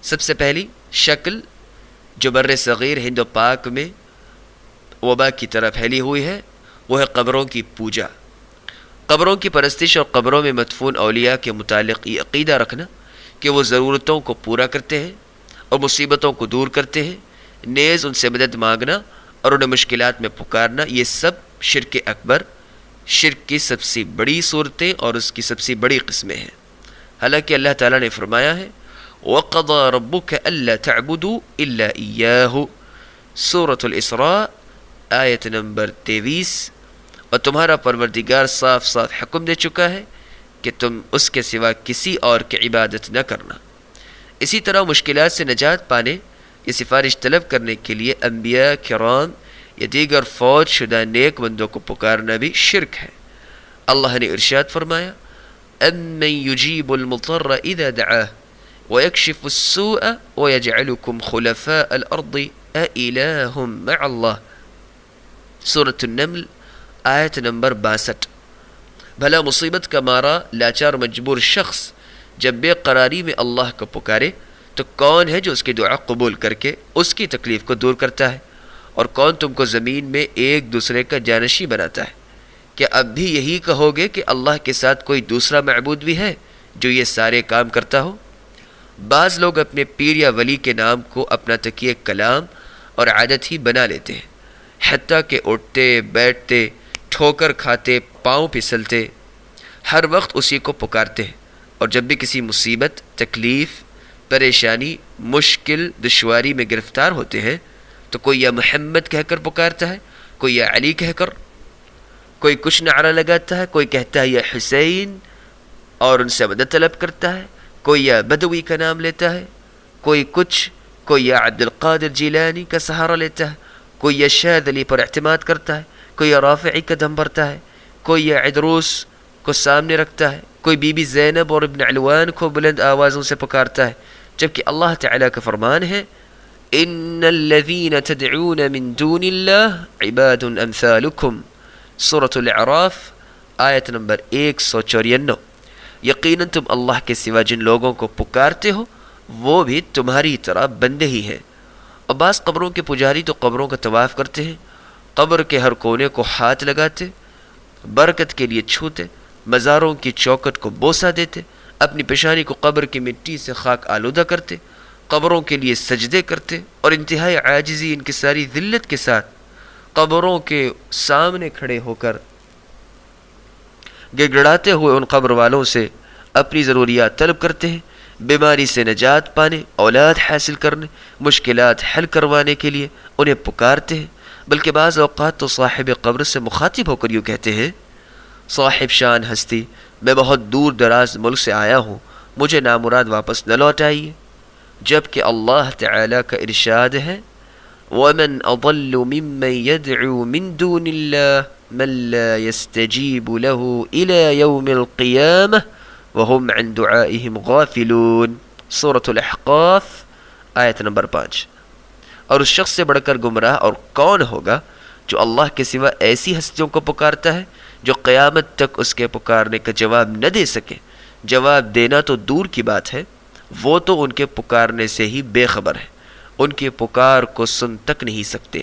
سب سے پہلی شکل جو بر صغیر ہند و پاک میں وبا کی طرح پھیلی ہوئی ہے وہ ہے قبروں کی پوجا، قبروں کی پرستش اور قبروں میں مدفون اولیاء کے متعلق یہ عقیدہ رکھنا کہ وہ ضرورتوں کو پورا کرتے ہیں اور مصیبتوں کو دور کرتے ہیں، نیز ان سے مدد مانگنا اور انہیں مشکلات میں پکارنا، یہ سب شرک اکبر، شرک کی سب سے بڑی صورتیں اور اس کی سب سے بڑی قسمیں ہیں۔ حالانکہ اللہ تعالیٰ نے فرمایا ہے وَقَضَى رَبُّكَ أَلَّا تَعْبُدُوا إِلَّا إِيَّاهُ، سورۃ الاسراء آیت نمبر 23، اور تمہارا پروردگار صاف صاف حکم دے چکا ہے کہ تم اس کے سوا کسی اور کی عبادت نہ کرنا۔ اسی طرح مشکلات سے نجات پانے یا سفارش طلب کرنے کے لیے انبیاء کرام یا دیگر فوج شدہ نیک بندوں کو پکارنا بھی شرک ہے۔ اللہ نے ارشاد فرمایا أَمَّن يُجِيبُ الْمُضْطَرَّ إِذَا دَعَاهُ وَيَكْشِفُ السُّوءَ وَيَجْعَلُكُمْ خُلَفَاءَ الْأَرْضِ أَإِلَٰهٌ مَّعَ اللَّهِ، سورۃ النمل آیت نمبر 62۔ بھلا مصیبت کا مارا لاچار مجبور شخص جب بے قراری میں اللہ کو پکارے تو کون ہے جو اس کی دعا قبول کر کے اس کی تکلیف کو دور کرتا ہے؟ اور کون تم کو زمین میں ایک دوسرے کا جانشی بناتا ہے؟ کیا اب بھی یہی کہو گے کہ اللہ کے ساتھ کوئی دوسرا معبود بھی ہے جو یہ سارے کام کرتا ہو؟ بعض لوگ اپنے پیر یا ولی کے نام کو اپنا تکیہ کلام اور عادت ہی بنا لیتے ہیں، حتیٰ کہ اٹھتے بیٹھتے ٹھوکر کھاتے پاؤں پھسلتے ہر وقت اسی کو پکارتے ہیں، اور جب بھی کسی مصیبت، تکلیف، پریشانی، مشکل، دشواری میں گرفتار ہوتے ہیں تو کوئی یا محمد کہہ کر پکارتا ہے، کوئی یا علی کہہ کر، کوئی کچھ نعرہ لگاتا ہے، کوئی کہتا ہے یا حسین اور ان سے مدد طلب کرتا ہے، کوئی یا بدوی کا نام لیتا ہے، کوئی کچھ، کوئی یا عبد القادر جیلانی کا سہارا لیتا ہے، کوئی یا شاذ علی پر اعتماد کرتا ہے، کوئی یا رافعی کا دم بھرتا ہے، کوئی یا عدروس کو سامنے رکھتا ہے، کوئی بی بی زینب اور ابن علوان کو بلند آوازوں سے پکارتا ہے، جبکہ اللہ تعالیٰ کا فرمان ہے ان الذین تدعون من دون اللہ عباد امثالکم، سورۃ الاعراف آیت نمبر 194۔ یقیناً تم اللہ کے سوا جن لوگوں کو پکارتے ہو وہ بھی تمہاری طرح بندے ہی ہیں۔ اور بعض قبروں کے پجاری تو قبروں کا طواف کرتے ہیں، قبر کے ہر کونے کو ہاتھ لگاتے، برکت کے لیے چھوتے، مزاروں کی چوکٹ کو بوسہ دیتے، اپنی پیشانی کو قبر کی مٹی سے خاک آلودہ کرتے، قبروں کے لیے سجدے کرتے، اور انتہائی عاجزی انکساری ذلت کے ساتھ قبروں کے سامنے کھڑے ہو کر گڑگڑاتے ہوئے ان قبر والوں سے اپنی ضروریات طلب کرتے ہیں، بیماری سے نجات پانے، اولاد حاصل کرنے، مشکلات حل کروانے کے لیے انہیں پکارتے ہیں۔ بلکہ بعض اوقات تو صاحب قبر سے مخاطب ہو کر یوں کہتے ہیں صاحب شان ہستی، میں بہت دور دراز ملک سے آیا ہوں، مجھے نامراد واپس نہ لوٹائیے، جبکہ اللہ تعالیٰ کا ارشاد ہے وَمَنْ أَضَلُّ مِمَّنْ يَدْعُو مِن دُونِ اللَّهِ مَنْ لَا يَسْتَجِيبُ لَهُ إِلَى يَوْمِ الْقِيَامَةِ وَهُمْ عَنْ دُعَائِهِمْ غَافِلُونَ، سورۃ الاحقاف آیت نمبر 5۔ اور اس شخص سے بڑھ کر گمراہ اور کون ہوگا جو اللہ کے سوا ایسی ہستیوں کو پکارتا ہے جو قیامت تک اس کے پکارنے کا جواب نہ دے سکے۔ جواب دینا تو دور کی بات ہے، وہ تو ان کے پکارنے سے ہی بے خبر ہے، ان کی پکار کو سن تک نہیں سکتے۔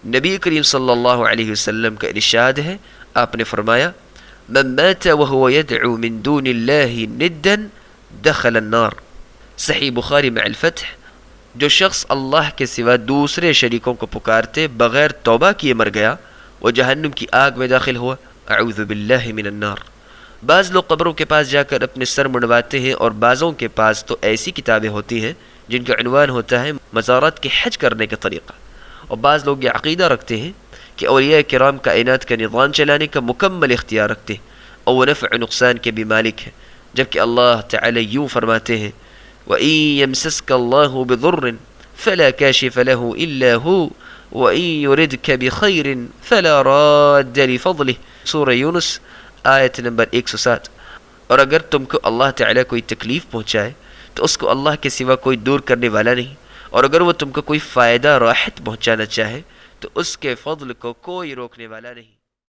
نبی کریم صلی اللہ علیہ وسلم کا ارشاد ہے، آپ نے فرمایا من مات وهو يدعو من دون الله ندا دخل النار، صحیح بخاری مع الفتح، جو شخص اللہ کے سوا دوسرے شریکوں کو پکارتے بغیر توبہ کیے مر گیا وہ جہنم کی آگ میں داخل ہوا، اعوذ باللہ من النار۔ بعض لوگ قبروں کے پاس جا کر اپنے سر منڈواتے ہیں، اور بعضوں کے پاس تو ایسی کتابیں ہوتی ہیں جن کا عنوان ہوتا ہے مزارات کے حج کرنے کا طریقہ، اور بعض لوگ یہ عقیدہ رکھتے ہیں کہ اولیاء کرام کائنات کا نظام چلانے کا مکمل اختیار رکھتے ہیں اور وہ نفع نقصان کے بھی مالک ہیں، جبکہ اللہ تعالی یوں فرماتے ہیں وَإِن يَمْسَسْكَ اللَّهُ بِضُرٍّ فَلَا كَاشِفَ لَهُ إِلَّا هُوَ وَإِن يُرِدْكَ بِخَيْرٍ فَلَا رَادَّ لِفَضْلِهِ، سورہ یونس آیت نمبر 107۔ اور اگر تم کو اللہ تعالی کوئی تکلیف پہنچائے تو اس کو اللہ کے سوا کوئی دور کرنے والا نہیں، اور اگر وہ تم کو کوئی فائدہ راحت پہنچانا چاہے تو اس کے فضل کو کوئی روکنے والا نہیں۔